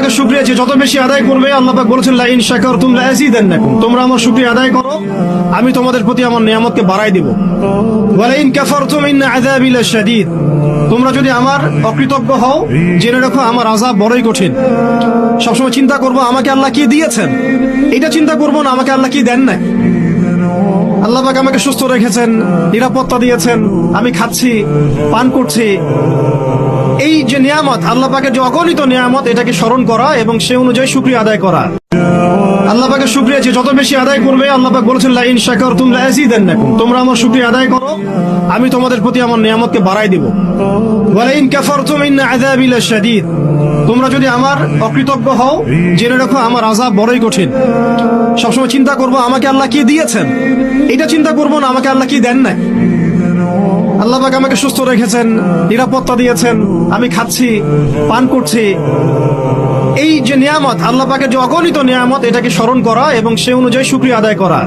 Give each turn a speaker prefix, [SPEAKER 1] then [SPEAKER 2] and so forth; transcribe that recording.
[SPEAKER 1] পাকের শুকরিয়া যে যত বেশি আদায় করবে, আল্লাহ পাক বলেছেন লা ইন শাকারতুম লা আযীদান্নাকুম, তোমরা আমার শুকরিয়া আদায় করো, আমি তোমাদের প্রতি আমার নিয়ামতকে বাড়াই দেব। ওয়া লা ইন কাফারতুম ইন্না আযাবি লাশাদীদ, তোমরা যদি আমার অকৃতজ্ঞ হও, জেনে রাখো আমার আযাব বড়ই কঠিন। সবসময় চিন্তা করবো আমাকে আল্লাহ কি দিয়েছেন, এটা চিন্তা করবো না আমাকে আল্লাহ কি দেন নাই। আল্লাহ পাক আমাকে সুস্থ রেখেছেন, নিরাপত্তা দিয়েছেন, আমি খাচ্ছি, পান করছি। এই যে নিয়ামত, আল্লাহ পাকের যে অগণিত নিয়ামত, এটাকে স্মরণ করা এবং সে অনুযায়ী শুকরিয়া আদায় করা। আল্লাহ পাকের শুকরিয়া যে যত বেশি আদায় করবে, আল্লাহ পাক বলেছেন লা ইন শাকারতুম লা আযীদান্নাকুম, তোমরা আমার শুকরিয়া আদায় করো, আমি তোমাদের প্রতি আমার নিয়ামতকে বাড়াই দেব। ওয়া লা ইন কাফারতুম ইন্না আযাবি লাশাদীদ, তোমরা যদি আমার অকৃতজ্ঞ হও, জেনে রাখো আমার আযাব বড়ই কঠিন। সবসময় চিন্তা করবো আমাকে আল্লাহ কি দিয়েছেন, এটা চিন্তা করবো না আমাকে আল্লাহ কি দেন নাই। আল্লাহ পাক আমাকে সুস্থ রেখেছেন, নিরাপত্তা দিয়েছেন, আমি খাচ্ছি, পান করছি। এই যে নিয়ামত, আল্লাহ পাকের যে অগণিত নিয়ামত, এটাকে স্মরণ করা এবং সে অনুযায়ী শুকরিয়া আদায় করা।